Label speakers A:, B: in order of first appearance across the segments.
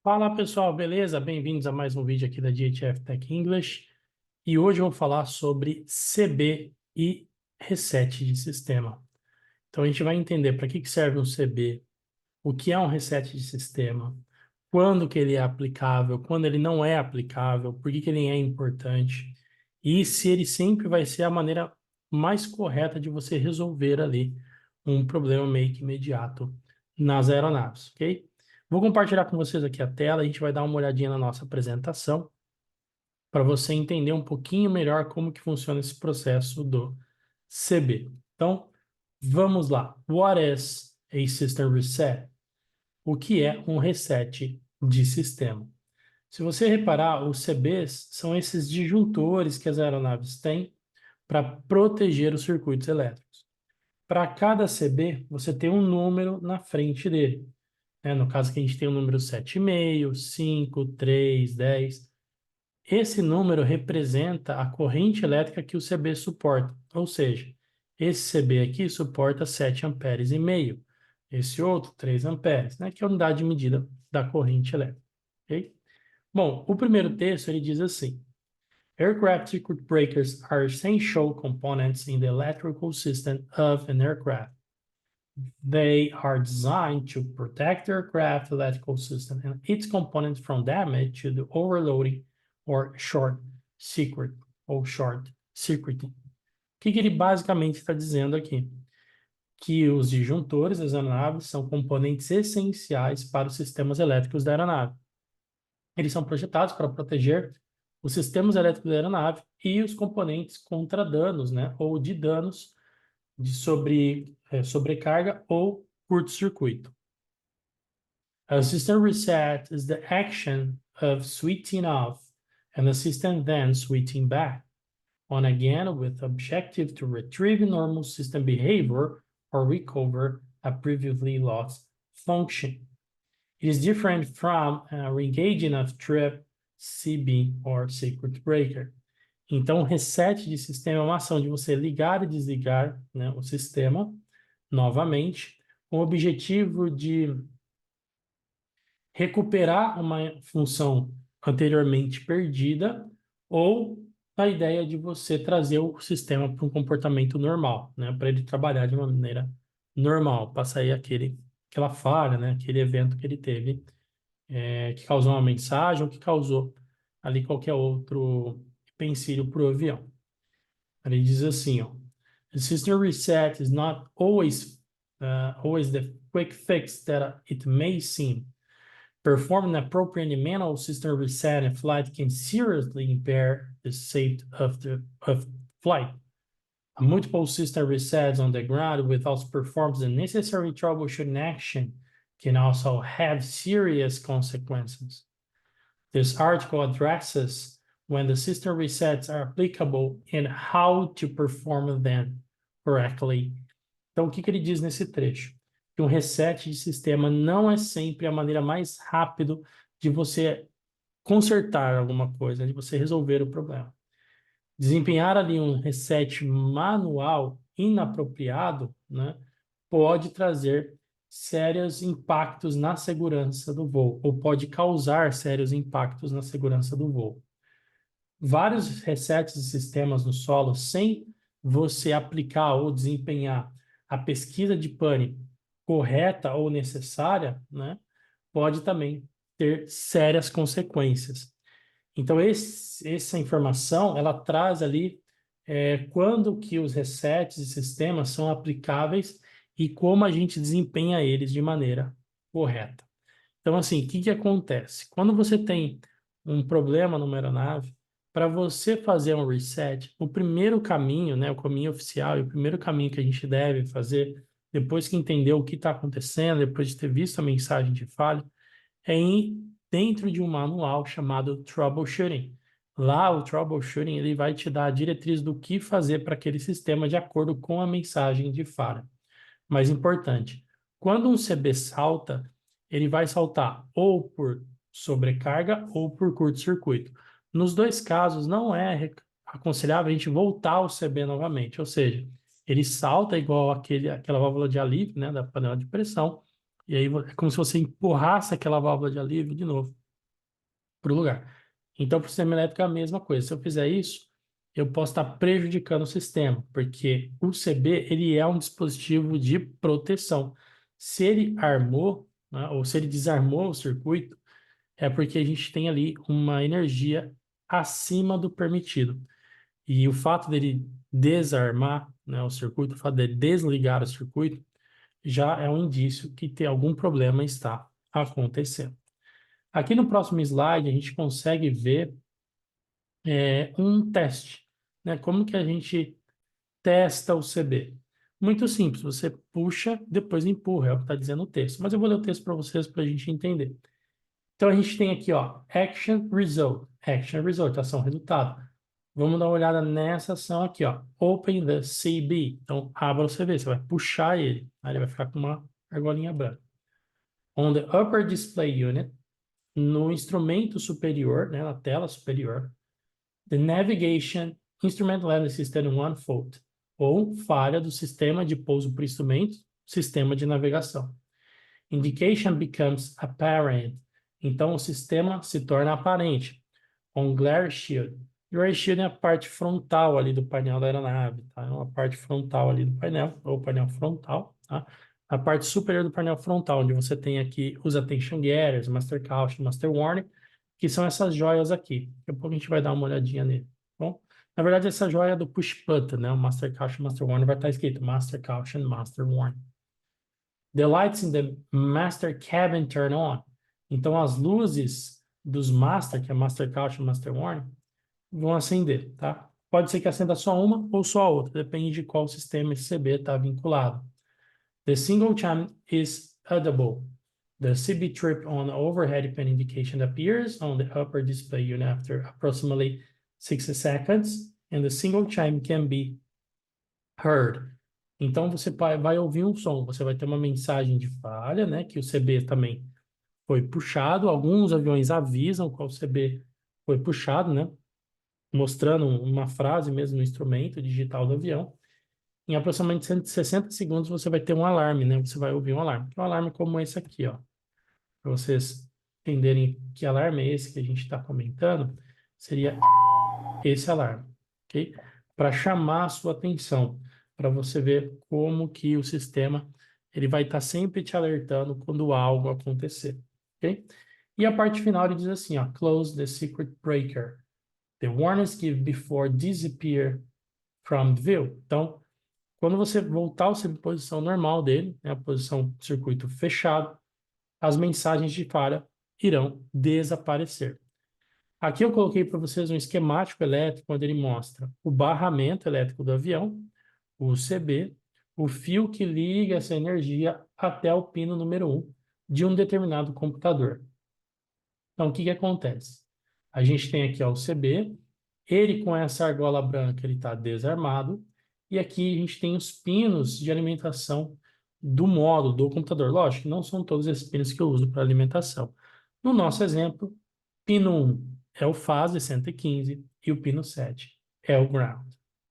A: Fala pessoal, beleza? Bem-vindos a mais um vídeo aqui da GHF Tech English. E hoje eu vou falar sobre CB e reset de sistema. Então a gente vai entender para que serve um CB, o que é um reset de sistema, quando que ele é aplicável, quando ele não é aplicável, por que ele é importante e se ele sempre vai ser a maneira mais correta de você resolver ali um problema meio que imediato nas aeronaves, ok? Vou compartilhar com vocês aqui a tela, a gente vai dar uma olhadinha na nossa apresentação para você entender um pouquinho melhor como que funciona esse processo do CB. Então, vamos lá. What is a system reset? O que é um reset de sistema? Se você reparar, os CBs são esses disjuntores que as aeronaves têm para proteger os circuitos elétricos. Para cada CB, você tem um número na frente dele. No caso aqui, a gente tem o número 7,5, 5, 3, 10. Esse número representa a corrente elétrica que o CB suporta. Ou seja, esse CB aqui suporta 7 amperes e meio. Esse outro, 3 amperes, que é a unidade de medida da corrente elétrica. Okay? Bom, o primeiro texto ele diz assim: Aircraft circuit breakers are essential components in the electrical system of an aircraft. They are designed to protect the aircraft electrical system and its components from damage to the overloading or short circuit ou short circuiting. O que ele basicamente está dizendo aqui? Que os disjuntores das aeronaves são componentes essenciais para os sistemas elétricos da aeronave. Eles são projetados para proteger os sistemas elétricos da aeronave e os componentes contra danos, ou de danos de sobrecarga ou curto-circuito. A system reset is the action of switching off and the system then switching back on again with objective to retrieve normal system behavior or recover a previously lost function. It is different from re-engaging of trip, CB or circuit breaker. Então, o reset de sistema é uma ação de você ligar e desligar, o sistema novamente, com o objetivo de recuperar uma função anteriormente perdida ou a ideia de você trazer o sistema para um comportamento normal, para ele trabalhar de uma maneira normal, para sair aquela falha, aquele evento que ele teve, que causou uma mensagem ou que causou ali qualquer outro empecilho para o avião. Ele diz assim, ó, the system reset is not always the quick fix that it may seem. Performing an appropriate manual system reset in flight can seriously impair the safety of flight. A multiple system resets on the ground without performing the necessary troubleshooting action can also have serious consequences. This article addresses when the system resets are applicable and how to perform them correctly. Então, o que ele diz nesse trecho? Que um reset de sistema não é sempre a maneira mais rápida de você consertar alguma coisa, de você resolver o problema. Desempenhar ali um reset manual inapropriado, pode trazer sérios impactos na segurança do voo, ou pode causar sérios impactos na segurança do voo. Vários resets de sistemas no solo, sem você aplicar ou desempenhar a pesquisa de pane correta ou necessária, pode também ter sérias consequências. Então, essa informação, ela traz ali quando que os resets de sistemas são aplicáveis e como a gente desempenha eles de maneira correta. Então, assim, o que acontece? Quando você tem um problema numa aeronave, para você fazer um reset, o primeiro caminho, o caminho oficial e o primeiro caminho que a gente deve fazer, depois que entendeu o que está acontecendo, depois de ter visto a mensagem de falha, é ir dentro de um manual chamado Troubleshooting. Lá, o Troubleshooting ele vai te dar a diretriz do que fazer para aquele sistema de acordo com a mensagem de falha. Mais importante, quando um CB salta, ele vai saltar ou por sobrecarga ou por curto-circuito. Nos dois casos, não é aconselhável a gente voltar ao CB novamente, ou seja, ele salta igual aquela válvula de alívio, da panela de pressão, E aí é como se você empurrasse aquela válvula de alívio de novo para o lugar. Então, para o sistema elétrico é a mesma coisa. Se eu fizer isso, eu posso estar prejudicando o sistema, porque o CB ele é um dispositivo de proteção. Se ele armou, né, ou se ele desarmou o circuito, é porque a gente tem ali uma energia acima do permitido. E o fato dele desarmar, né, o circuito, o fato dele desligar o circuito, já é um indício que tem algum problema está acontecendo. Aqui no próximo slide, a gente consegue ver um teste, né? Como que a gente testa o CB? Muito simples, você puxa, depois empurra, é o que está dizendo o texto. Mas eu vou ler o texto para vocês para a gente entender. Então, a gente tem aqui, ó, Action Result. Action Result, ação resultado. Vamos dar uma olhada nessa ação aqui, ó. Open the CB. Então, abra o CB, você vai puxar ele. Aí ele vai ficar com uma argolinha branca. On the upper display unit, no instrumento superior, né, na tela superior, the navigation instrument landing system one fault, ou falha do sistema de pouso por instrumento, sistema de navegação. Indication becomes apparent. Então, o sistema se torna aparente. On glare shield. Glare shield é a parte frontal ali do painel da aeronave, tá? É uma parte frontal ali do painel, ou painel frontal, tá? A parte superior do painel frontal, onde você tem aqui os attention getters, master caution, master warning, que são essas joias aqui. Daqui a pouco a gente vai dar uma olhadinha nele, tá bom? Na verdade, essa joia é do push button, né? O master caution, master warning vai estar escrito master caution, master warning. The lights in the master cabin turn on. Então, as luzes dos master, que é master caution, master warning, vão acender, tá? Pode ser que acenda só uma ou só a outra, depende de qual sistema esse CB está vinculado. The single chime is audible. The CB trip on overhead pin indication appears on the upper display unit after approximately 60 seconds, and the single chime can be heard. Então, você vai ouvir um som, você vai ter uma mensagem de falha, né? Que o CB também foi puxado. Alguns aviões avisam qual CB foi puxado, né? Mostrando uma frase mesmo no instrumento digital do avião. Em aproximadamente 160 segundos você vai ter um alarme, né? Você vai ouvir um alarme. Um alarme como esse aqui, ó. Para vocês entenderem que alarme é esse que a gente está comentando, seria esse alarme, ok? Para chamar a sua atenção, para você ver como que o sistema ele vai estar sempre te alertando quando algo acontecer, ok? E a parte final ele diz assim, ó, close the circuit breaker. The warnings give before disappear from view. Então, quando você voltar à sua posição normal dele, né, a posição circuito fechado, as mensagens de falha irão desaparecer. Aqui eu coloquei para vocês um esquemático elétrico, onde ele mostra o barramento elétrico do avião, o CB, o fio que liga essa energia até o pino número 1 de um determinado computador. Então, o que acontece? A gente tem aqui ó, o CB, ele com essa argola branca ele está desarmado, e aqui a gente tem os pinos de alimentação do módulo, do computador. Lógico que não são todos esses pinos que eu uso para alimentação. No nosso exemplo, pino 1 é o fase 115 e o pino 7 é o ground,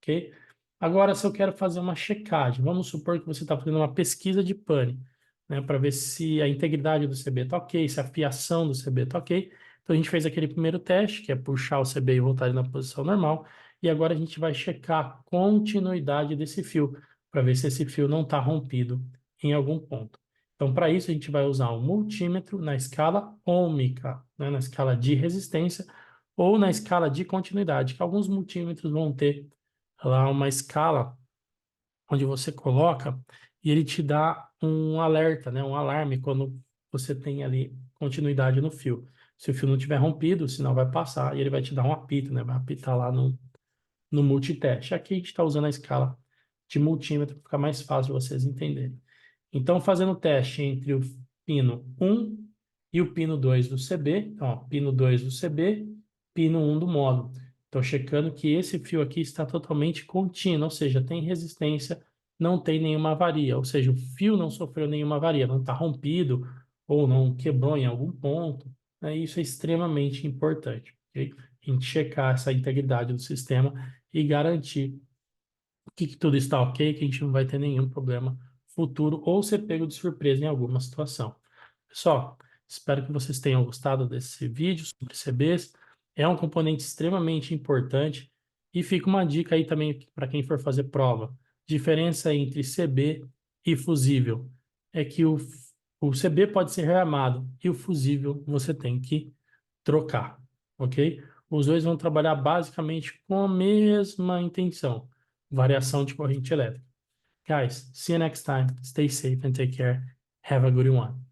A: ok? Agora, se eu quero fazer uma checagem, vamos supor que você está fazendo uma pesquisa de pane, né, para ver se a integridade do CB está ok, se a fiação do CB está ok. Então, a gente fez aquele primeiro teste, que é puxar o CB e voltar ele na posição normal, e agora a gente vai checar a continuidade desse fio, para ver se esse fio não está rompido em algum ponto. Então, para isso, a gente vai usar um multímetro na escala ômica, né, na escala de resistência, ou na escala de continuidade, que alguns multímetros vão ter lá uma escala onde você coloca e ele te dá um alerta, né, um alarme quando você tem ali continuidade no fio. Se o fio não tiver rompido, o sinal vai passar e ele vai te dar um apito, né, vai apitar lá no multiteste. Aqui a gente está usando a escala de multímetro para ficar mais fácil de vocês entenderem. Então, fazendo o teste entre o pino 1 e o pino 2 do CB, então, ó, pino 2 do CB, pino 1 do módulo. Então, checando que esse fio aqui está totalmente contínuo, ou seja, tem resistência, não tem nenhuma avaria, ou seja, o fio não sofreu nenhuma avaria, não está rompido ou não quebrou em algum ponto, né? Isso é extremamente importante, ok? A gente checar essa integridade do sistema e garantir que tudo está ok, que a gente não vai ter nenhum problema futuro ou ser pego de surpresa em alguma situação. Pessoal, espero que vocês tenham gostado desse vídeo sobre CBs. É um componente extremamente importante e fica uma dica aí também para quem for fazer prova. Diferença entre CB e fusível é que o CB pode ser rearmado e o fusível você tem que trocar, ok? Os dois vão trabalhar basicamente com a mesma intenção, variação de corrente elétrica. Guys, see you next time. Stay safe and take care. Have a good one.